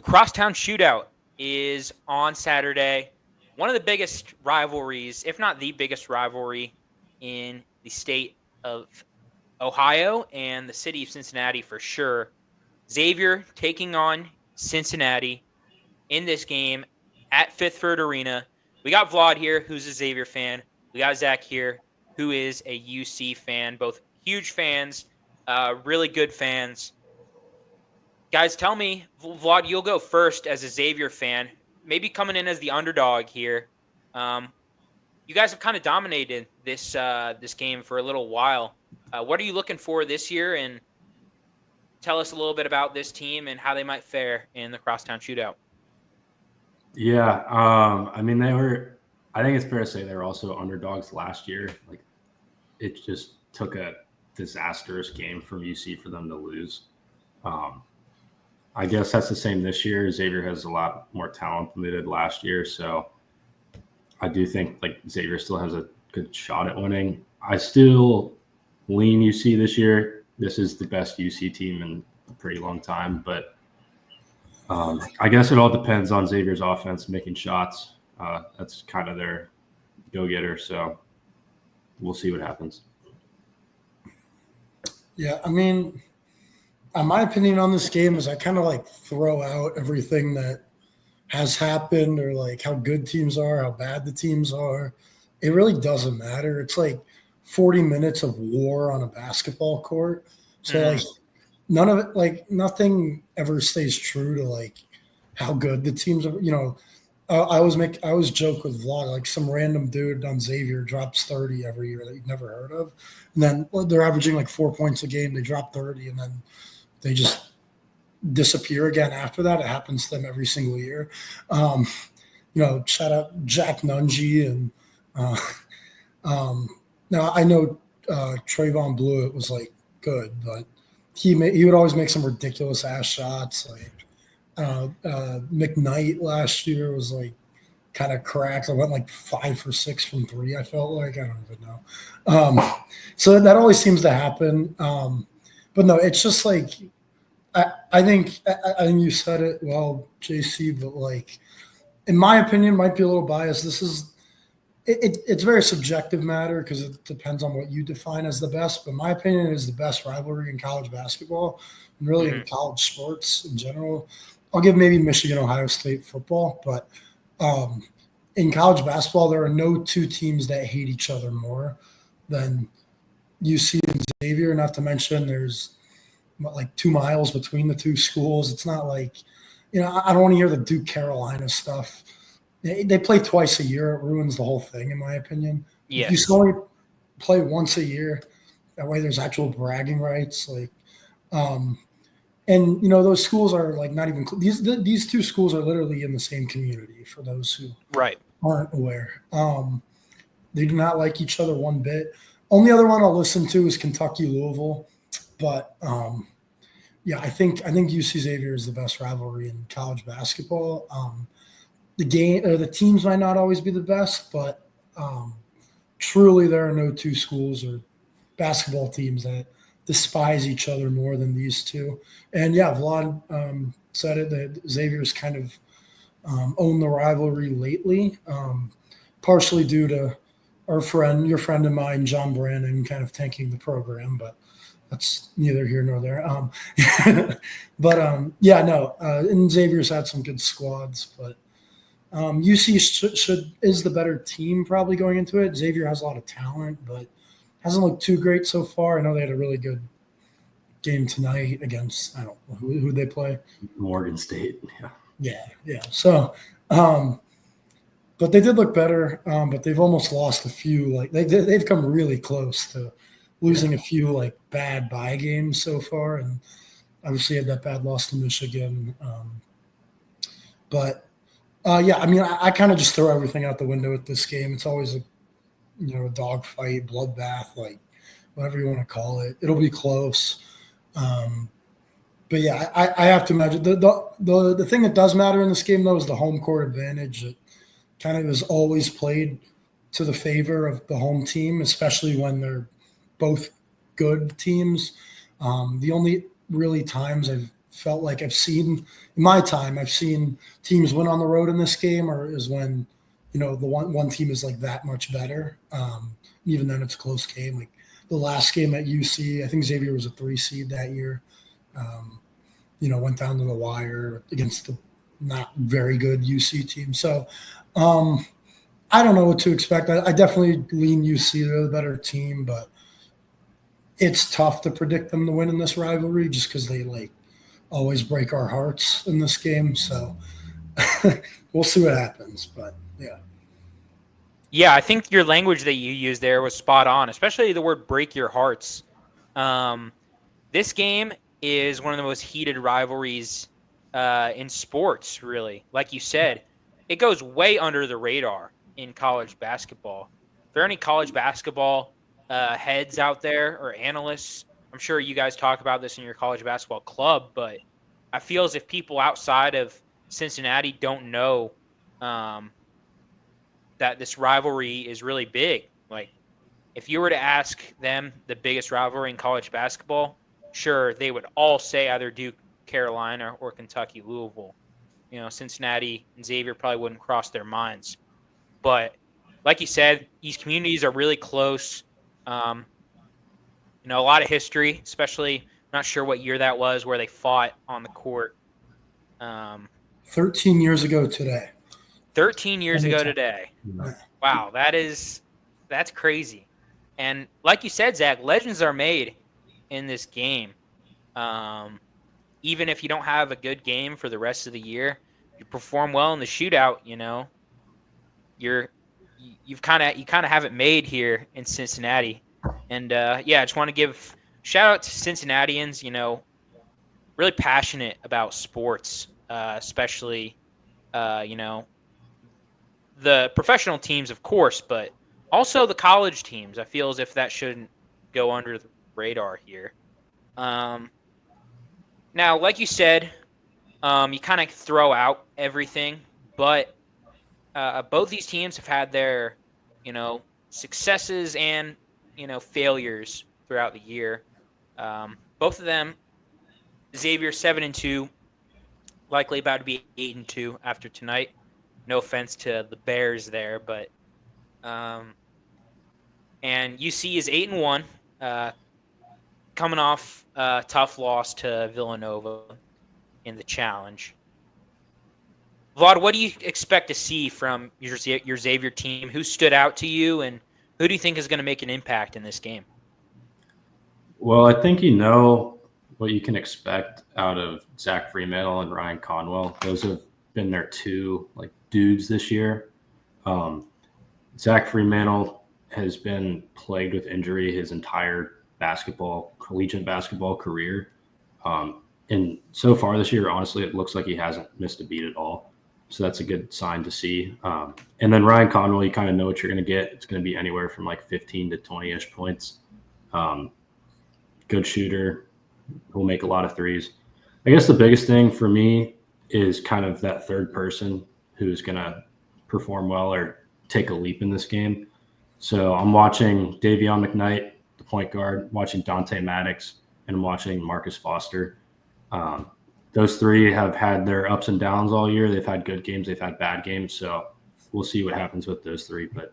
Crosstown Shootout is on Saturday. One of the biggest rivalries, if not the biggest rivalry in the state of Ohio and the city of Cincinnati for sure. Xavier taking on Cincinnati in this game at Fifth Third Arena. We got Vlad here, who's a Xavier fan. We got Zach here, who is a UC fan. Both huge fans, really good fans. Guys, tell me, Vlad, you'll go first as a Xavier fan, maybe coming in as the underdog here. You guys have kind of dominated this game for a little while. What are you looking for this year? And tell us a little bit about this team and how they might fare in the Crosstown Shootout. Yeah, I mean, I think it's fair to say they were also underdogs last year. Like, it just took a disastrous game from UC for them to lose. I guess that's the same this year. Xavier has a lot more talent than they did last year, so I do think like Xavier still has a good shot at winning. I still lean UC this year. This is the best UC team in a pretty long time, but I guess it all depends on Xavier's offense making shots. That's kind of their go-getter, so we'll see what happens. Yeah, I mean, my opinion on this game is I kind of like throw out everything that has happened or like how good teams are, how bad the teams are. It really doesn't matter. It's like 40 minutes of war on a basketball court. So like none of it, like nothing ever stays true to like how good the teams are. You know, I always joke with Vlog, like some random dude on Xavier drops 30 every year that you've never heard of. And then they're averaging like 4 points a game. They drop 30 and then they just disappear again after that. It happens to them every single year. You know, shout out Jack Nungy. And now I know Trayvon Blewett was like good, but he would always make some ridiculous ass shots. Like McKnight last year was like kind of cracked. I went like 5 for 6 from 3. I felt like I don't even know. So that always seems to happen. But no, it's just like I think you said it well, JC. But like, in my opinion, might be a little biased. It's very subjective matter because it depends on what you define as the best. But my opinion is the best rivalry in college basketball and really in college sports in general. I'll give maybe Michigan, Ohio State football, but in college basketball, there are no two teams that hate each other more than UC and Xavier. Not to mention there's like 2 miles between the two schools. It's not like, you know, I don't want to hear the Duke Carolina stuff. They play twice a year. It ruins the whole thing, in my opinion. Yes. If you still only play once a year, that way there's actual bragging rights. Like, and you know, those schools are like not even these two schools are literally in the same community. For those who aren't aware, they do not like each other one bit. Only other one I'll listen to is Kentucky Louisville. But yeah, I think UC Xavier is the best rivalry in college basketball. The game or the teams might not always be the best, but truly there are no two schools or basketball teams that despise each other more than these two. And yeah, Vlad said it that Xavier's kind of owned the rivalry lately, partially due to your friend of mine, John Brannon, kind of tanking the program, but that's neither here nor there. But yeah, no. And Xavier's had some good squads, but UC is the better team probably going into it. Xavier has a lot of talent, but hasn't looked too great so far. I know they had a really good game tonight against, I don't know who they play. Morgan State. Yeah. So, but they did look better. But they've almost lost a few. Like they've come really close to losing a few like bad bye games so far, and obviously had that bad loss to Michigan. But yeah, I mean, I kind of just throw everything out the window at this game. It's always a dogfight, bloodbath, like whatever you want to call it. It'll be close. But yeah, I have to imagine the thing that does matter in this game though is the home court advantage. It kind of is always played to the favor of the home team, especially when they're both good teams. The only really times I've felt like I've seen in my time. I've seen teams win on the road in this game, or is when the one team is like that much better. Even then, it's a close game. Like the last game at UC, I think Xavier was a 3 seed that year. Went down to the wire against the not very good UC team. So I don't know what to expect. I definitely lean UC. They're the better team, but it's tough to predict them to win in this rivalry just because they like always break our hearts in this game. So we'll see what happens. But yeah. Yeah, I think your language that you used there was spot on, especially the word break your hearts. This game is one of the most heated rivalries in sports, really. Like you said, it goes way under the radar in college basketball. If there are any college basketball heads out there or analysts, I'm sure you guys talk about this in your college basketball club, but I feel as if people outside of Cincinnati don't know that this rivalry is really big. Like, if you were to ask them the biggest rivalry in college basketball, sure, they would all say either Duke, Carolina, or Kentucky, Louisville. Cincinnati and Xavier probably wouldn't cross their minds. But like you said, these communities are really close. A lot of history, especially, I'm not sure what year that was where they fought on the court. 13 years ago today. 13 years ago today. Wow, that's crazy. And like you said, Zach, legends are made in this game. Even if you don't have a good game for the rest of the year, you perform well in the shootout, you kind of have it made here in Cincinnati. And I just want to give shout out to Cincinnatians, really passionate about sports, especially the professional teams, of course, but also the college teams. I feel as if that shouldn't go under the radar here. Now, like you said, you kind of throw out everything, but both these teams have had their, successes and, failures throughout the year. Both of them, Xavier 7-2, likely about to be 8-2 after tonight. No offense to the Bears there, but and UC is 8-1, coming off a tough loss to Villanova in the challenge. Vlad, what do you expect to see from your Xavier team? Who stood out to you, and who do you think is going to make an impact in this game? Well, I think what you can expect out of Zach Freemantle and Ryan Conwell. Those have been their two dudes this year. Zach Freemantle has been plagued with injury his entire collegiate basketball career. And so far this year, honestly, it looks like he hasn't missed a beat at all. So that's a good sign to see. And then Ryan Conwell, you kind of know what you're going to get. It's going to be anywhere from 15 to 20-ish points. Good shooter. Will make a lot of threes. I guess the biggest thing for me is kind of that third person who's going to perform well or take a leap in this game. So I'm watching Davion McKnight, the point guard, watching Dante Maddox, and I'm watching Marcus Foster. Those three have had their ups and downs all year. They've had good games. They've had bad games. So we'll see what happens with those three. But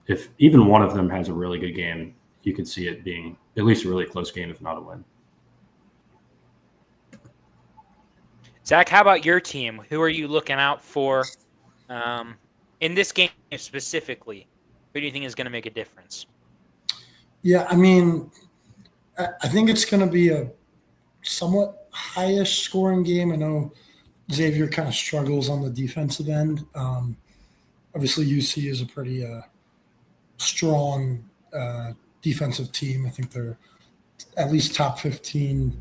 if even one of them has a really good game, you could see it being at least a really close game, if not a win. Zach, how about your team? Who are you looking out for in this game specifically? Who do you think is going to make a difference? Yeah, I mean, I think it's going to be a somewhat high-ish scoring game. I know Xavier kind of struggles on the defensive end. Obviously, UC is a pretty strong defensive team. I think they're at least top 15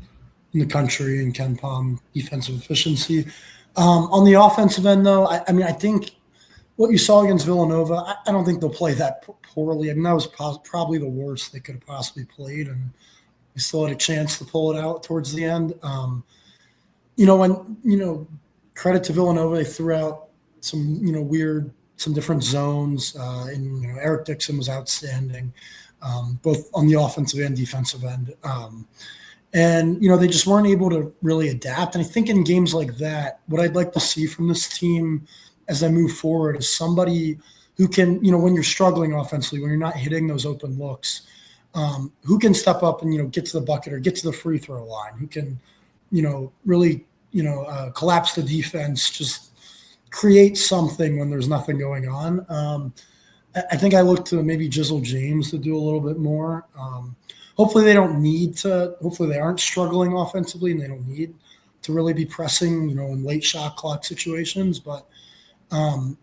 in the country in Ken Palm defensive efficiency. On the offensive end, though, I think what you saw against Villanova, I don't think they'll play that poorly. I mean, that was probably the worst they could have possibly played, and we still had a chance to pull it out towards the end. Credit to Villanova, they threw out some different zones, and Eric Dixon was outstanding, both on the offensive and defensive end. And, they just weren't able to really adapt. And I think in games like that, what I'd like to see from this team as they move forward is somebody who can, when you're struggling offensively, when you're not hitting those open looks, who can step up and, get to the bucket or get to the free throw line, who can, really, collapse the defense, just create something when there's nothing going on. I think I look to maybe Jizzle James to do a little bit more. Hopefully they don't need to. Hopefully they aren't struggling offensively and they don't need to really be pressing, in late shot clock situations. But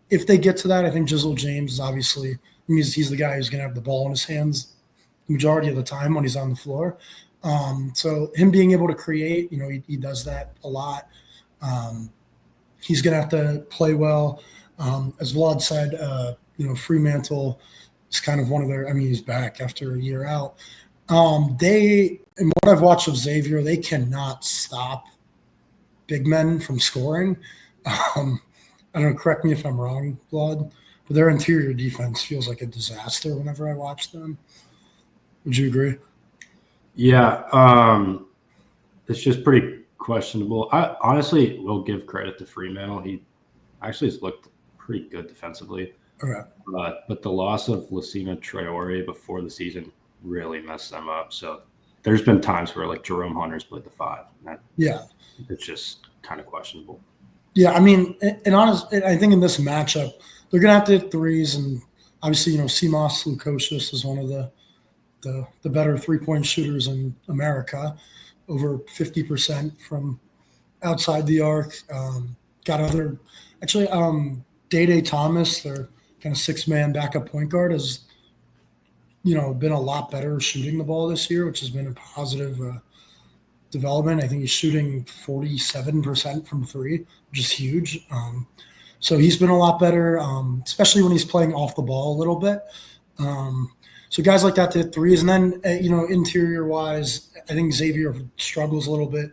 if they get to that, I think Jizzle James is obviously he's the guy who's going to have the ball in his hands the majority of the time when he's on the floor. So him being able to create, he does that a lot. He's going to have to play well. As Vlad said, Fremantle is kind of one of their. He's back after a year out. And what I've watched of Xavier, they cannot stop big men from scoring. I don't know, correct me if I'm wrong, Vlad, but their interior defense feels like a disaster whenever I watch them. Would you agree? Yeah, it's just pretty questionable. I honestly will give credit to Fremantle. He actually has looked pretty good defensively. Okay. But the loss of Lassina Traore before the season really messed them up. So there's been times where like Jerome Hunter's played the 5. It's just kind of questionable. Yeah, and honestly, I think in this matchup, they're going to have to hit threes. And obviously, Simas Lukosius is one of the better three-point shooters in America, over 50% from outside the arc. Got other – actually, Day Thomas, their kind of six-man backup point guard, has been a lot better shooting the ball this year, which has been a positive development. I think he's shooting 47% from three, which is huge. So he's been a lot better, especially when he's playing off the ball a little bit. So guys like that to hit threes. And then, interior-wise, I think Xavier struggles a little bit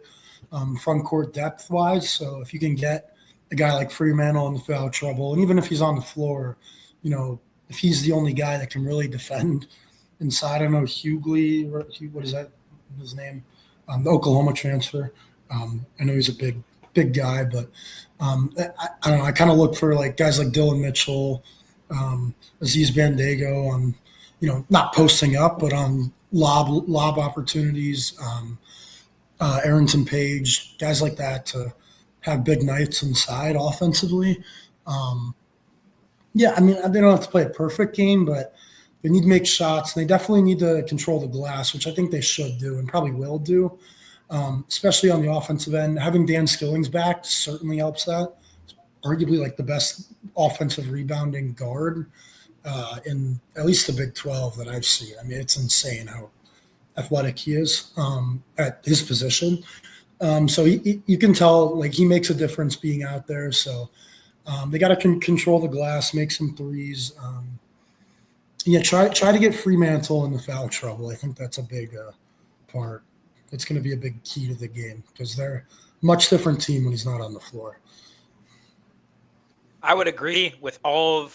front court depth-wise. So if you can get a guy like Fremantle in the foul trouble, and even if he's on the floor, if he's the only guy that can really defend inside, I don't know, Hughley, what is that his name? The Oklahoma transfer. I know he's a big guy, but I don't know. I kind of look for like guys like Dylan Mitchell, Aziz Bandago on, not posting up, but on lob opportunities, Arrington Page, guys like that to have big nights inside offensively. They don't have to play a perfect game, but they need to make shots. And they definitely need to control the glass, which I think they should do and probably will do, especially on the offensive end. Having Dan Skilling's back certainly helps that. It's arguably like the best offensive rebounding guard in at least the Big 12 that I've seen. It's insane how athletic he is at his position. So you can tell like he makes a difference being out there. So they got to control the glass, make some threes. Try to get Fremantle in the foul trouble. I think that's a big part. It's going to be a big key to the game because they're a much different team when he's not on the floor. I would agree with all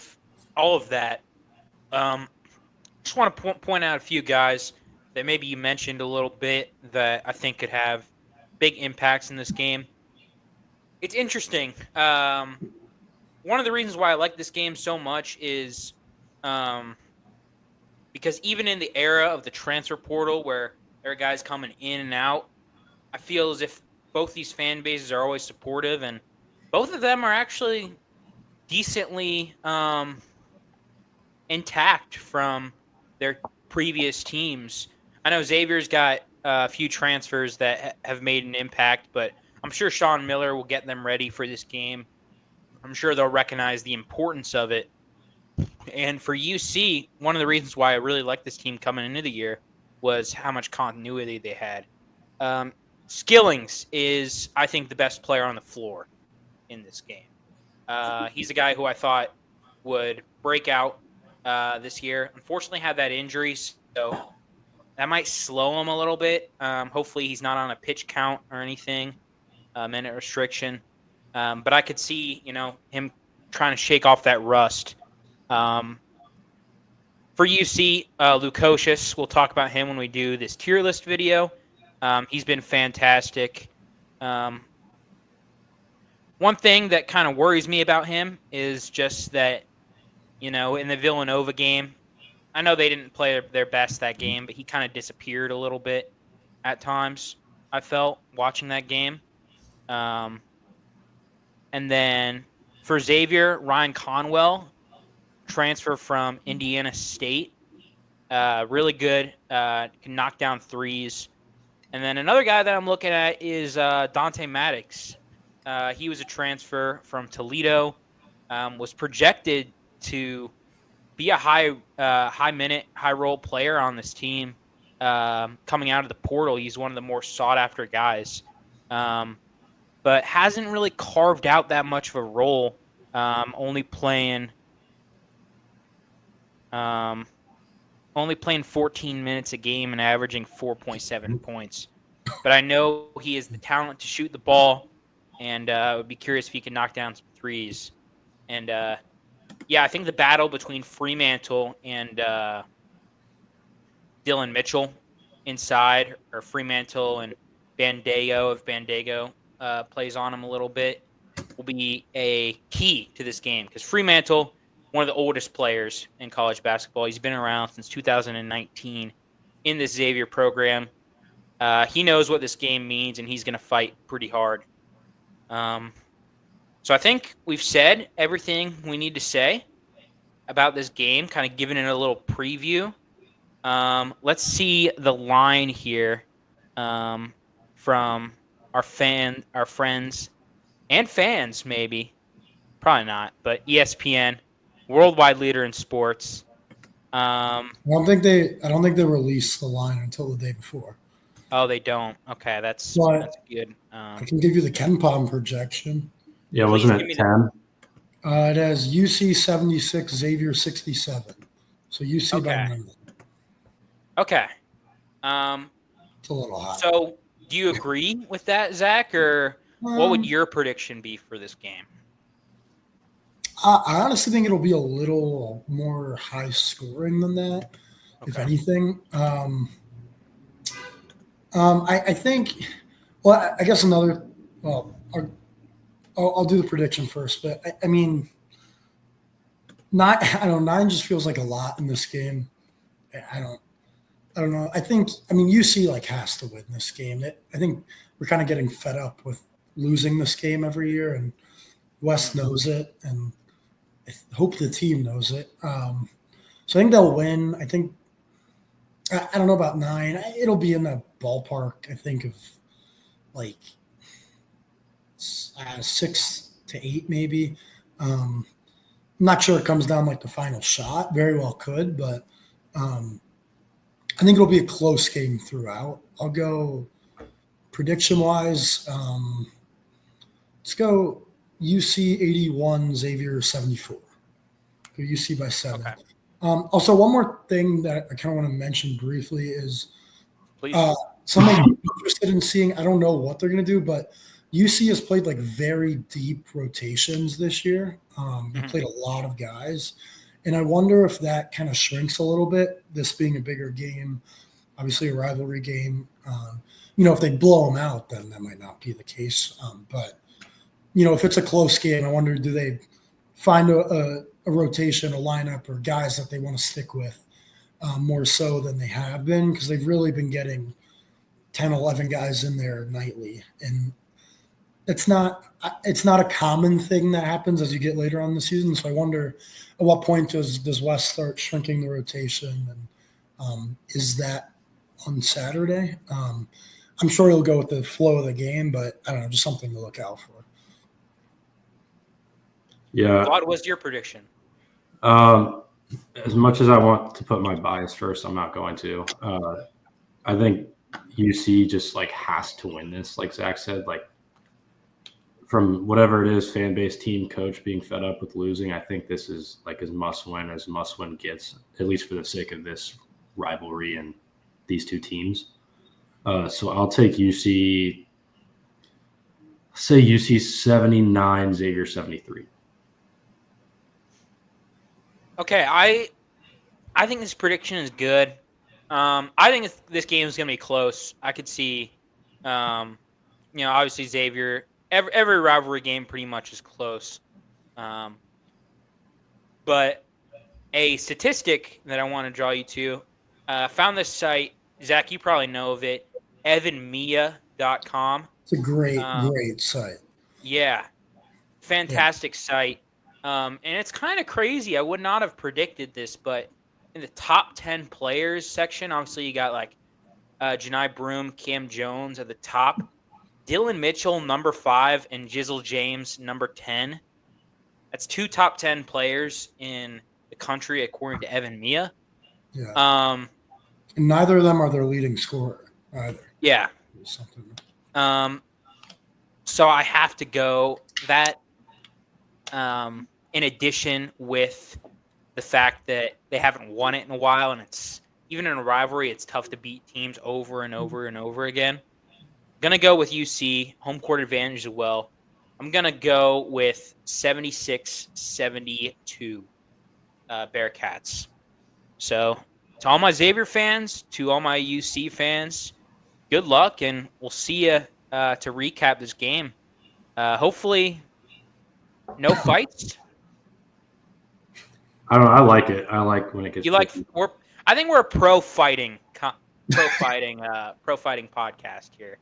of that. Just want to point out a few guys that maybe you mentioned a little bit that I think could have big impacts in this game. It's interesting. One of the reasons why I like this game so much is because even in the era of the transfer portal where there are guys coming in and out, I feel as if both these fan bases are always supportive, and both of them are actually decently intact from their previous teams. I know Xavier's got a few transfers that have made an impact, but I'm sure Sean Miller will get them ready for this game. I'm sure they'll recognize the importance of it. And for UC, one of the reasons why I really liked this team coming into the year was how much continuity they had. Skillings is, I think, the best player on the floor in this game. He's a guy who I thought would break out this year. Unfortunately, had that injury, so that might slow him a little bit. Hopefully, he's not on a pitch count or anything, minute restriction. But I could see, him trying to shake off that rust. For UC, Lukosius, we'll talk about him when we do this tier list video. He's been fantastic. One thing that kind of worries me about him is just that, in the Villanova game, I know they didn't play their best that game, but he kind of disappeared a little bit at times, I felt, watching that game. And then for Xavier, Ryan Conwell, transfer from Indiana State. Really good. Can knock down threes. And then another guy that I'm looking at is Dante Maddox. He was a transfer from Toledo. Was projected to be a high minute, high role player on this team. Coming out of the portal, he's one of the more sought after guys. But hasn't really carved out that much of a role. Only playing 14 minutes a game and averaging 4.7 points. But I know he has the talent to shoot the ball, and I would be curious if he can knock down some threes. And I think the battle between Fremantle and Dylan Mitchell inside, or Fremantle and Bandego, if Bandego plays on him a little bit, will be a key to this game. Because Fremantle, one of the oldest players in college basketball, he's been around since 2019 in the Xavier program. He knows what this game means, and he's going to fight pretty hard. So I think we've said everything we need to say about this game, kind of giving it a little preview. Let's see the line here from our friends and fans, maybe. Probably not, but ESPN, worldwide leader in sports. I don't think they released the line until the day before. Oh, they don't. Okay, that's good. I can give you the KenPom projection. Yeah, wasn't it 10? It has UC 76, Xavier 67. So UC by 9. Okay. It's a little hot. So do you agree with that, Zach, or what would your prediction be for this game? I honestly think it'll be a little more high scoring than that, if anything. I think. Well, I guess another. Well, I'll do the prediction first, but I mean, 9 just feels like a lot in this game. I don't know. I mean, UC has to win this game. I think we're kind of getting fed up with losing this game every year, and West knows it, and I hope the team knows it. So I think they'll win. I think I don't know about 9. It'll be in the ballpark. I think of 6 to 8, maybe. I'm not sure it comes down the final shot. Very well could, but I think it'll be a close game throughout. I'll go prediction-wise. Let's go UC 81, Xavier 74. Go UC by 7. Okay. Also, one more thing that I kind of want to mention briefly is something I'm interested in seeing. I don't know what they're going to do, but UC has played very deep rotations this year. They played a lot of guys. And I wonder if that kind of shrinks a little bit, this being a bigger game, obviously a rivalry game. If they blow them out, then that might not be the case. But if it's a close game, I wonder, do they find a rotation, a lineup, or guys that they want to stick with more so than they have been? Because they've really been getting 10, 11 guys in there nightly. And it's not a common thing that happens as you get later on in the season. So I wonder at what point does West start shrinking the rotation, and is that on Saturday? I'm sure he'll go with the flow of the game, but I don't know, just something to look out for. Yeah. What was your prediction? As much as I want to put my bias first, I'm not going to. I think UC just has to win this, like Zach said. From whatever it is, fan base, team, coach being fed up with losing, I think this is as must win gets, at least for the sake of this rivalry and these two teams. So I'll take UC. Say UC 79, Xavier 73. Okay, I think this prediction is good. I think this game is going to be close. I could see, obviously Xavier. Every rivalry game pretty much is close. But a statistic that I want to draw you to, found this site. Zach, you probably know of it. evanmia.com. It's a great site. Yeah. Fantastic site. And it's kind of crazy. I would not have predicted this, but in the top 10 players section, obviously you got like Janai Broom, Cam Jones at the top. Dylan Mitchell, number 5, and Jizzle James, number 10. That's 2 top 10 players in the country, according to Evan Mia. Yeah. And neither of them are their leading scorer either. Yeah. So I have to go that. In addition with the fact that they haven't won it in a while, and it's even in a rivalry, it's tough to beat teams over and over and over again. Gonna go with UC, home court advantage as well. I'm gonna go with 76-72 Bearcats. So to all my Xavier fans, to all my UC fans, good luck, and we'll see you to recap this game. Hopefully, no fights. I don't know. I like it. I like when it gets. I think we're a pro fighting podcast here.